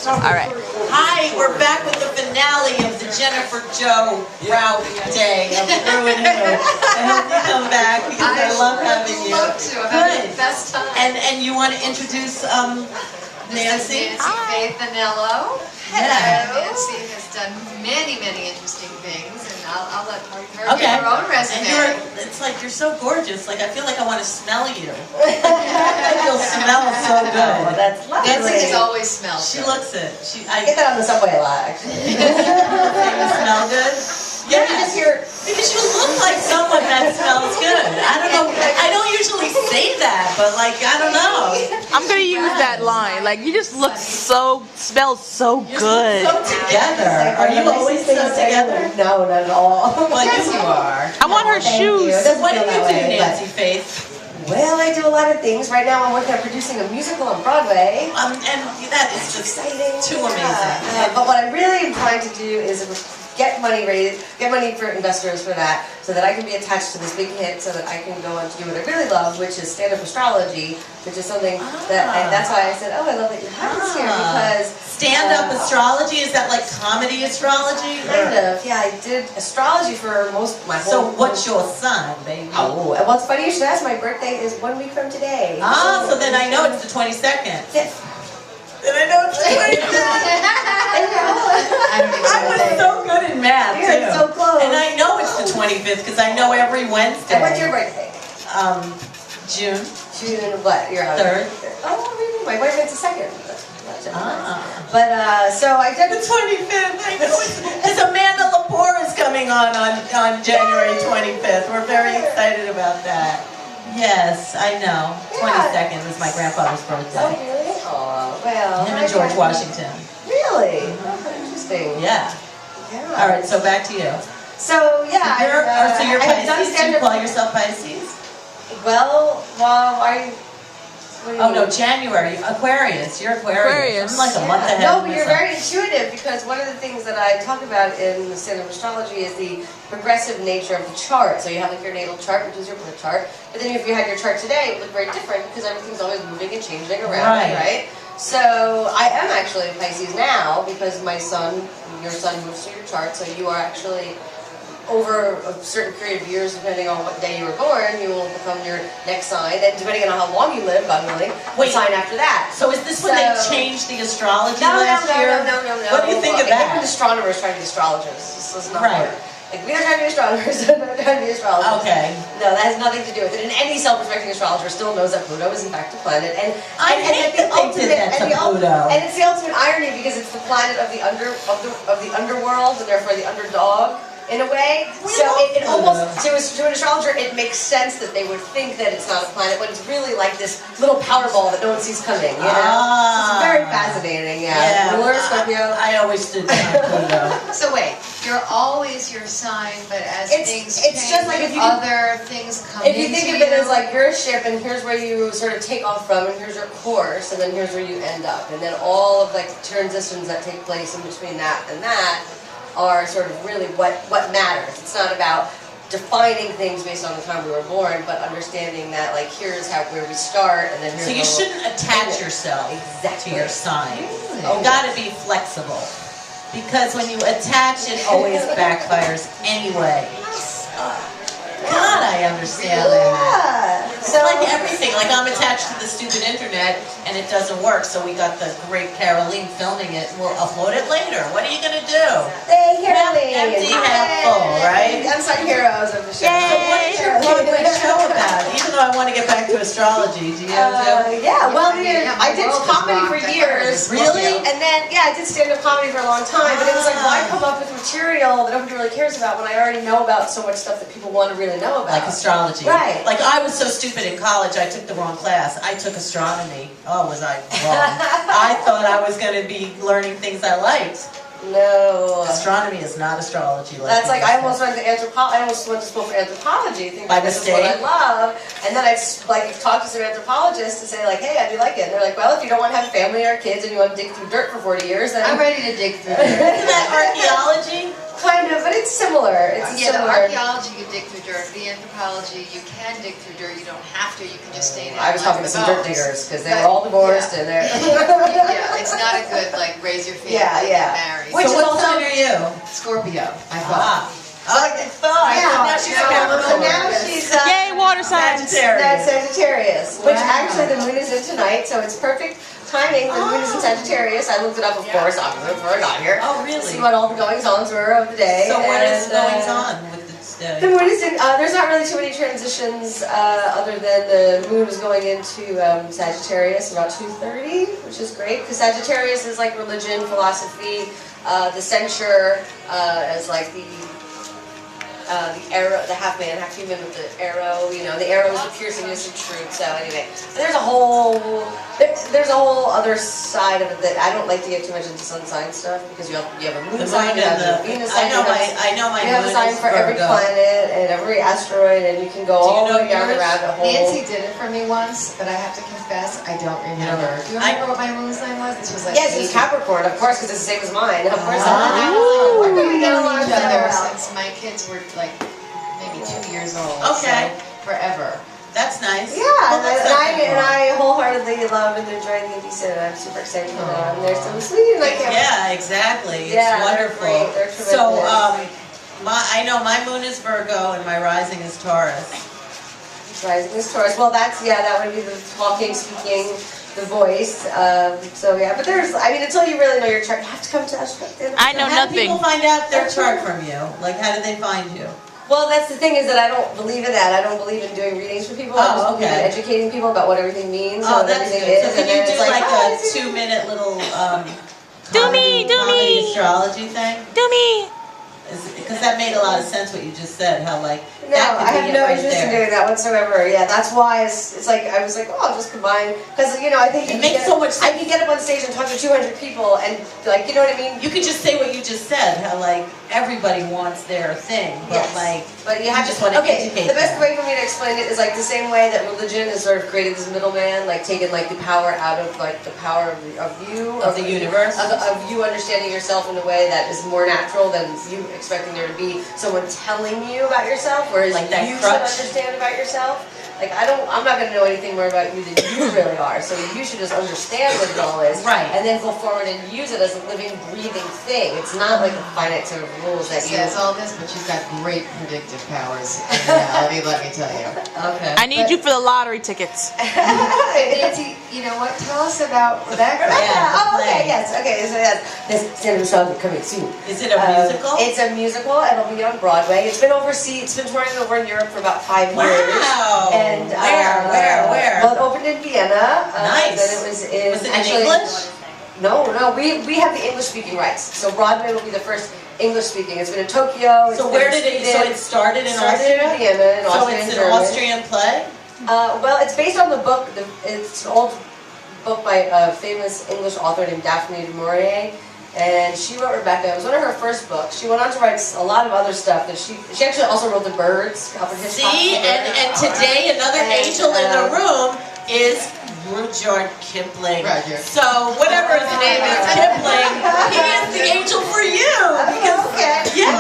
All right. Hi, we're back with the finale of the Jo Brout day of ReW and WhO. I hope you come back because I love having you. I love to. I'm having the best time. And you want to introduce Nancy? Nancy Faith Anello. Yeah. Nancy has done many, many interesting things, and I'll let her Okay. give her own resume. And it's like you're so gorgeous. Like I feel like I want to smell you. You'll smell so good. Oh, that's lovely. Nancy has always smelled She good. looks it. I get that on the subway a lot, actually. You smell good? Yeah, you just hear. Because you look like someone that smells good. I don't know. I don't usually say that, but like I don't know. I'm gonna use that line. Like you just look smell so good. So together. Are you always so together? No, not at all. Well, yes, you are. I want her Thank shoes. you. It doesn't What do feel you that do, way, Nancy Faith? Well, I do a lot of things. Right now, I'm working on producing a musical on Broadway. And that is just Exciting. too amazing. But what I really am trying to do is get money for investors for that, so that I can be attached to this big hit, so that I can go on to do what I really love, which is stand-up astrology, which is something that's why I said, oh, I love that you have this here, because stand-up astrology, is that like comedy astrology? kind of, yeah, I did astrology for my whole. So what's your sign, baby? Oh, and what's funny you should ask, my birthday is 1 week from today. Ah, so then I know it's the 22nd. Fifth. Then I know it's the 22nd. I was so good in math, You're too. so close. And I know it's the 25th because I know every Wednesday. And what's your birthday? June June what? You're 3rd. Oh, really? My boyfriend's the 2nd. Ah. But so I did The 25th. I know it's because Amanda Lepore is coming on January 25th. We're very excited about that. Yes, I know. 22nd was my grandfather's Oh, birthday. really? Oh, well. Him and George Washington. Really? Interesting. Yeah. Yeah. All right, so back to you. So yeah, So you're I have done Pisces? Do you stand-up. call yourself Pisces? Well, I. What do you Oh no, mean? January. Aquarius. You're Aquarius. I'm like a month ahead. No, of but you're myself. very intuitive, because one of the things that I talk about in the stand-up astrology is the progressive nature of the chart. So you have like your natal chart, which is your birth chart, but then if you had your chart today, it would look very different because everything's always moving and changing around, right? So I am actually a Pisces now because your son moves to your chart, so you are actually, over a certain period of years, depending on what day you were born, you will become your next sign, and depending on how long you live, God willing, the sign after that. So is this when they changed the astrology last No. year? What do you think of that? Different astronomers trying to be astrologers. This is not Right. work. Like, we are trying to be astronomers, they're trying to be astrologers. Okay. No, that has nothing to do with it. And any self-respecting astrologer still knows that Pluto is in fact a planet. And I hate that they did that to Pluto. And it's the ultimate irony, because it's the planet of the underworld, and therefore the underdog, in a way. So it almost, to an astrologer, it makes sense that they would think that it's not a planet, but it's really like this little Powerball that no one sees coming, you know? It's very fascinating, yeah. Ruler, Scorpio. I always stood behind Pluto. So wait, you're always your sign, but as things it's change, just like if you other things come If into you think of it as like you're a ship, and here's where you sort of take off from, and here's your course, and then here's where you end up, and then all of like the transitions that take place in between that and that are sort of really what matters. It's not about defining things based on the time we were born, but understanding that like here's where we start, and then here's So you shouldn't attach yourself to your sign. You gotta be flexible. Because when you attach, it always backfires anyway. God, I understand that. So like everything, like I'm attached to the stupid internet and it doesn't work, so we got the great Caroline filming it. We'll upload it later. What are you gonna do? Hey, Caroline! Empty, half full, right? Unsung heroes of the show. So what is your Broadway show about? Even though I want to get back to astrology, do you too? Yeah, well, I did comedy for years. Really? And then, I did stand-up comedy for a long time, but it was like, why come up with material that nobody really cares about when I already know about so much stuff that people want to really know about? Like astrology. Right. Like I was so stupid in college, I took the wrong class. I took astronomy. Oh, was I wrong? I thought I was going to be learning things I liked. No. Astronomy is not astrology. That's like, people I almost say. went to anthropology. I almost went to school for anthropology, thinking By this is what I mistake? love. And then I like talked to some anthropologists to say like, hey, I do like it. And they're like, well, if you don't want to have a family or kids and you want to dig through dirt for 40 years, then I'm ready to dig through dirt. Isn't that archaeology? kind of, but it's similar. It's Yeah, the similar. archaeology you dig through dirt. The anthropology you can dig through dirt. You don't have to. You can just stay there. I was and talking to like some the dirt bones. diggers because they were But, all divorced and they're Yeah, it's not a good like raise your family Yeah, and yeah. get married. Which So is what also- sign are you? Scorpio, I thought. I thought. Yeah, Now she's no, a Capricorn. so now she's Yay, water signs. That's Sagittarius, which Wow. actually the moon is in tonight, so it's perfect timing. The moon is in Sagittarius. I looked it up, of course, obviously before I got here. Oh, To really? see what all the goings-ons were of the day. So what is and, going on with this day? The moon is in, there's not really too many transitions other than the moon was going into Sagittarius about 2:30, which is great because Sagittarius is like religion, philosophy, the censure as like the arrow, the half man, half human with the arrow. You know, the arrow is the piercingness of truth. So anyway, there's a whole other side of it that I don't like to get too much into sun sign stuff because you have a moon The sign, moon you have and a the Venus I sign. know my You have a moon sign is for every Virgo. planet and every asteroid, and you can go Do you all the know way down the yours? rabbit hole. Nancy did it for me once, but I have to confess, I don't remember. Do you remember what my moon sign was? This was like Yes, it's Capricorn, of course, because it's the same as mine. Of course, Ooh. we're going to get along each so other well. since my kids were like maybe 2 years old. Okay. So forever. That's nice. Yeah, Well, and, that's I, not and wrong. I wholeheartedly love and enjoy the indecent, and I'm super excited for them. They're so sweet, and I can't Yeah, exactly. It's Yeah, they're wonderful. great. They're So, tremendous. I know my moon is Virgo and my rising is Taurus. Rising is Taurus. Well, that would be the talking, speaking, the voice. So yeah, but until you really know your chart, you have to come to us. I know How do nothing. people find out their chart from you? Like, how do they find you? Well, that's the thing is that I don't believe in that. I don't believe in doing readings for people. I just believe in educating people about what everything means and Oh, what that's everything good. is. So can and you then do it's like oh, a this is- 2-minute little Do me, do comedy me. astrology thing? Do me. Because that made a lot of sense what you just said. How like No, that could I be have it no right interest in there. doing that whatsoever. Yeah, that's why it's like I was like, oh, I'll just combine because I think It you makes can so much I sense. can get up on stage and talk to 200 people and like you know what I mean. You could just say what you just said. How like everybody wants their thing, but Yes. like But you have just to. want to Okay, educate the best them. way for me to explain it is like the same way that religion has sort of created this middleman, like taken like the power out of like the power of you Of the universe. of you understanding yourself in a way that is more natural than you expecting there to be someone telling you about yourself, whereas Like that you crutch? should understand about yourself. Like I'm not going to know anything more about you than you really are. So you should just understand what it all is, Right. And then go forward and use it as a living, breathing thing. It's not like a finite set of rules that She you. says all this, but she's got great predictive powers in reality, let me tell you. Okay. I need you for the lottery tickets. Nancy, you know what? Tell us about Rebecca. Yeah, the Oh, okay, play. yes, okay, so yes, this Santa Michelle coming soon. Is it a musical? It's a musical, it'll be on Broadway. It's been overseas, it's been touring over in Europe for about 5 years. Wow. And, Where? Well, it opened in Vienna. Nice. Then it was in, Was it actually, in English? No, we have the English-speaking rights. So Broadway will be the first English-speaking. It's been in Tokyo. It's So been where in did it? Sweden. So it started in started in Austria. Vienna, in So Austria, it's and an Germany. Austrian play. Well, it's based on the book. It's an old book by a famous English author named Daphne du Maurier, and she wrote Rebecca. It was one of her first books. She went on to write a lot of other stuff. That she actually also wrote The Birds. Alfred Hitchcock's See, The Birds. and today another And, angel in the room is Rudyard Kipling. Roger. So whatever his name is, Kipling, he is the angel for you. Because Okay. yeah,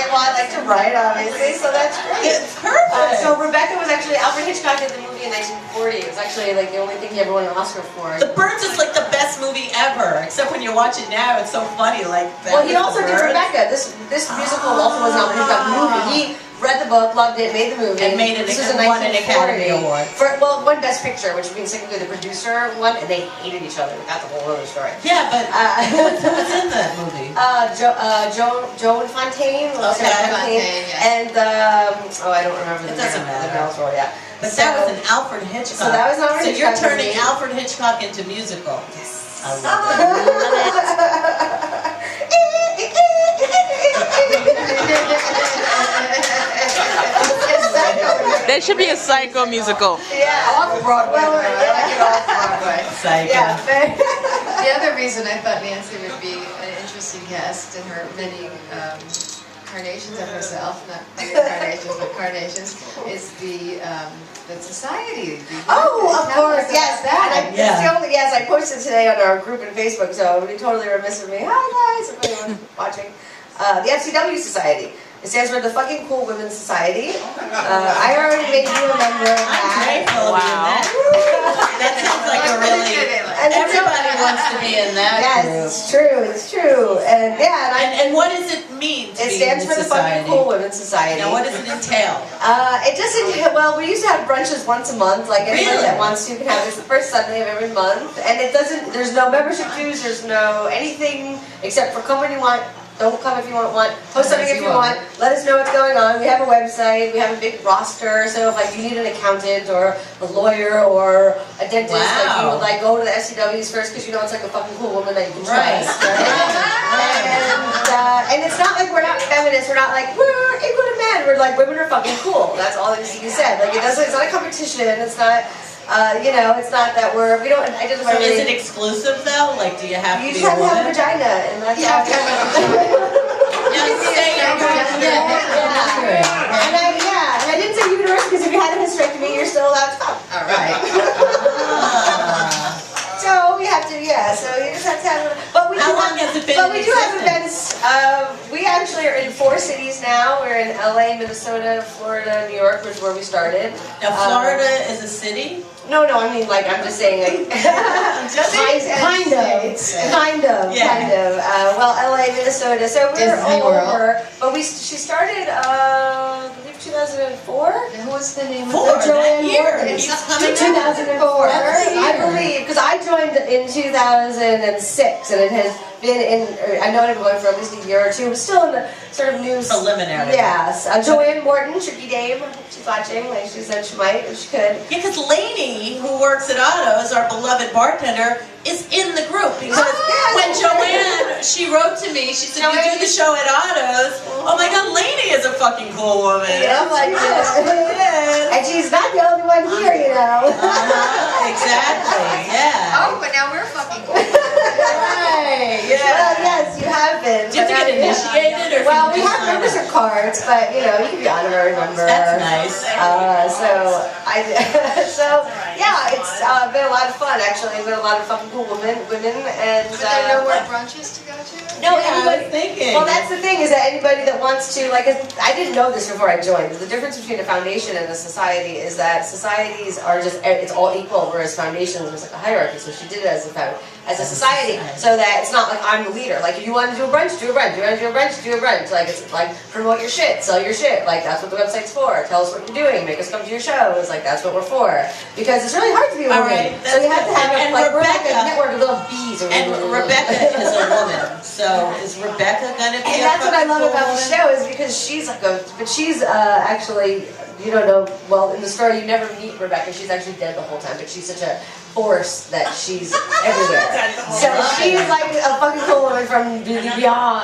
Well, I like to write, obviously, so that's great. it's perfect. So Rebecca was actually Alfred Hitchcock did the movie in 1940. It was actually like the only thing he ever won an Oscar for. The Birds is like the best movie ever, except when you watch it now, it's so funny. Like that Well, he was also The did Birds. Rebecca. This musical also was an Alfred Hitchcock movie. He read the book, loved it, made the movie. And made it This was and in won an 1940. Academy Award. Well, one Best Picture, which means technically the producer won, and they hated each other. That's a whole other story. Yeah, but Uh, what's in that movie? Joan Fontaine, Okay. Fontaine, yes. and I don't remember It the doesn't name, matter. the male's role, yeah. But that was an Alfred Hitchcock. So that was an Alfred So you're Hitchcock turning movie. Alfred Hitchcock into musical. Yes. I love it. There should be a Psycho musical. Yeah, off Broadway. Well, yeah, off Broadway. Psycho. Yeah, The other reason I thought Nancy would be an interesting guest in her many carnations of herself, not reincarnations, but carnations, is the society. Oh, of course, yes. That. It's the only, yes, I posted today on our group in Facebook, so it would be totally remiss of me. Hi guys, if anyone's watching. The CWS Society. It stands for the Fucking Cool Women's Society. I already made you a member of that. I'm grateful to be in that. That sounds like a really... Everybody wants to be in that group. Yes, it's true. And yeah, and what does it mean to it be stands in the for the society? Fucking Cool Women's Society. Now, what does it entail? It just, well, we used to have brunches once a month. Like anybody that wants to can have this the first Sunday of every month. And it doesn't, there's no membership dues, there's no anything except for come when you want. Don't come if you want. Post something if you want. Let us know what's going on. We have a website. We have a big roster. So if like you need an accountant or a lawyer or a dentist, like you would like go to the SCWs first because you know it's like a fucking cool woman that you can trust. Right? And it's not like we're not feminists. We're not like we're equal to men. We're like women are fucking cool. That's all that needs to be said. Like it's not a competition. It's not. You know, it's not that we don't, I just So is it exclusive though? Like, do you have to be a woman? You just have to have a vagina, and that's all. And I didn't say uterus because if you had a hysterectomy, you're still allowed to come. All right. So we have to, so you just have to have. But we How long has it been? But we do have events. We actually are in 4 cities now. We're in LA, Minnesota, Florida, New York, which is where we started. Now, Florida is a city? No, I mean, like, I'm just saying, like, kind of. Well, LA, Minnesota, so we're all over. But she started, I believe, 2004. And what's the name of Joanne Morton. 2004. I believe, because I joined in 2006, and it has been in, I know I've been going for at least a year or two, but still in the sort of new... Preliminary. Yes. Joanne Morton, Tricky Dame, she's watching, like she said she might, if she could. Yeah, because Lainey, who works at Otto's, our beloved bartender, is in the group. Because when Joanne, she wrote to me, she said, you do the show at Otto's. Oh my God, Lainey is a fucking cool woman. Yeah, I'm like, yes. And she's not the only one here, you know. Exactly, yeah. Oh, but now we're fucking cool. Right, yeah. Well, yes, you have been. Do you have to get initiated? Or well, we have membership cards, but you know, you can be honorary member. That's nice. Yeah, it's been a lot of fun actually. We've been a lot of fucking cool women, and. But there are no more brunches to go to? No, I was thinking. Well, that's the thing is that anybody that wants to, like, I didn't know this before I joined. The difference between a foundation and a society is that societies are just, it's all equal, whereas foundations, there's like a hierarchy. So she did it as a society, so that it's not like I'm the leader. Like, if you want to do a brunch, do a brunch. You want to do a brunch, do a brunch. Like, it's like, promote your shit, sell your shit. Like, that's what the website's for. Tell us what you're doing. Make us come to your shows. Like, that's what we're for. Because it's really hard to be a woman. Right, so you have to have, we're like a ReBeCCa, network of little bees. And ReBeCCa is a woman. So is ReBeCCa gonna be? And that's what I love about the show is because she's like she's actually, you don't know, well, in the story you never meet ReBeCCa. She's actually dead the whole time, but she's such a force that she's everywhere. So she's like a fucking cool woman from beyond. Wow.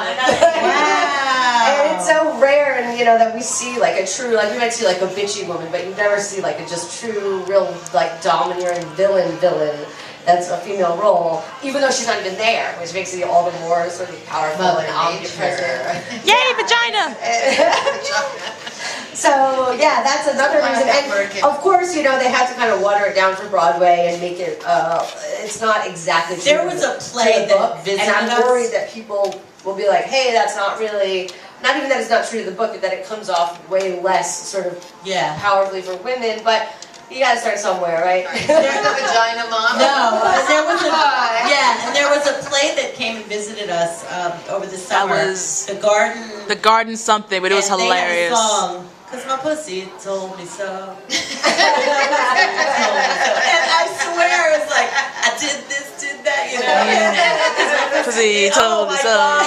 And it's so rare, and you know that we see like a true, like we might see like a bitchy woman, but you never see like a just true, real like domineering villain. That's a female role, even though she's not even there, which makes it all the more sort of powerful and omnipresent. Yay, vagina! So yeah, that's another reason. And of course, you know, they had to kind of water it down for Broadway and make it. It's not exactly. There was a play that visited us. And I'm worried that people will be like, "Hey, that's not really." Not even that it's not true to the book, but that it comes off way less sort of powerfully for women, but. You gotta start somewhere, right? There's the vagina mom. No, and there was a play that came and visited us over the summer. That was The Garden something, but it was hilarious. They had a song, 'cause my pussy told me so. And I swear it's like I did this, did that, you know. Pussy told me so.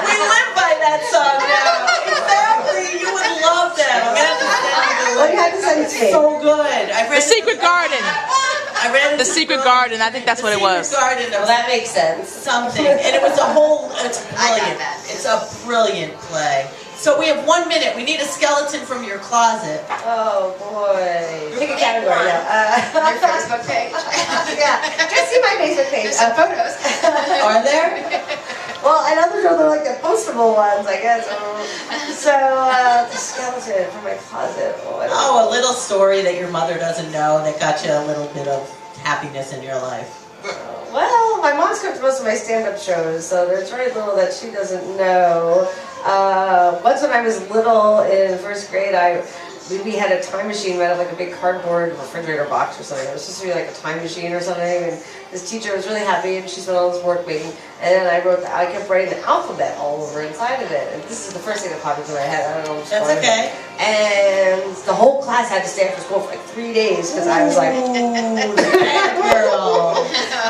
We live by that song now. Exactly. You would love that. I'm gonna have to send you the Well, you have to send it to me. So good. I read The Secret Garden. I read it. The Secret Garden. I think that's what it was. The Secret Garden. Well, that makes sense. Something, and it was a whole. It's brilliant. It's a brilliant play. So we have 1 minute. We need a skeleton from your closet. Oh boy. Pick a category. Your Facebook page. Yeah. Just see my Facebook page. There's some photos. Are there? Well, I know they're like the postable ones, I guess. So, the skeleton from my closet. Oh, a little story that your mother doesn't know that got you a little bit of happiness in your life. Well, my mom's come to most of my stand-up shows, so there's very little that she doesn't know. Once when I was little in first grade, we had a time machine made of like a big cardboard refrigerator box or something. It was supposed to be like a time machine or something, and this teacher was really happy, and she spent all this work making. And then I kept writing the alphabet all over inside of it. And this is the first thing that popped into my head. I don't know. That's okay. And the whole class had to stay after school for like 3 days because I was like, ooh, Girl.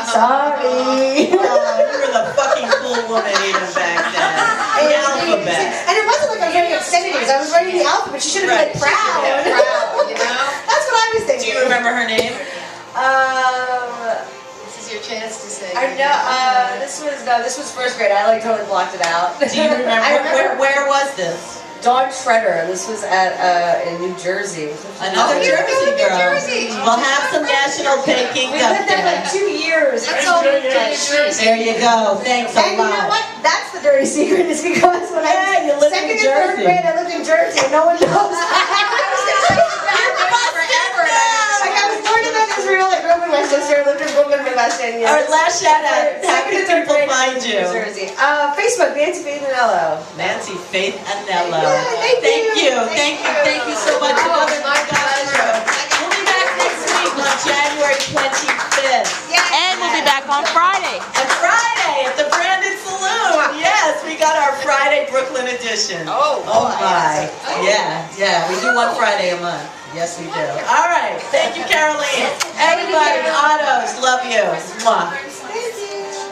sorry. Oh, you were the fucking cool woman even back then. The alphabet. And it wasn't like I was writing obscenities. I was writing the alphabet. She should have been like proud. Yeah, proud, you know? That's what I was Do thinking. you remember her name? This is your chance to say. I know. This was first grade. I like totally blocked it out. Do you remember? I remember. Where was this? Dawn Shredder. This was at in New Jersey. Another Jersey girl. Jersey. We'll have some national baking We lived there for like 2 years. That's all we did in Jersey. There you go. Thanks a And you know lot. what? That's the dirty secret is because when I you was lived in second and third Jersey. grade, I lived in Jersey. No one knows. Like I was born in Israel. I grew up with my sister. Lived in Brooklyn for the last 10 years. All right, last shout out. How Second can and third people grade, find New you? Jersey. Facebook, Nancy Faith Anello. Nancy Faith Anello. Yeah, thank you. Thank you so much. Oh, Another my pleasure. We'll be back next week on January 25th. And we'll be back on Friday. And Friday at the Brandon Saloon. Yes, we got our Friday Brooklyn edition. Oh, my. Yeah. We do one Friday a month. Yes, we do. All right. Thank you, Caroline. Everybody, Autos, love you. Mwah.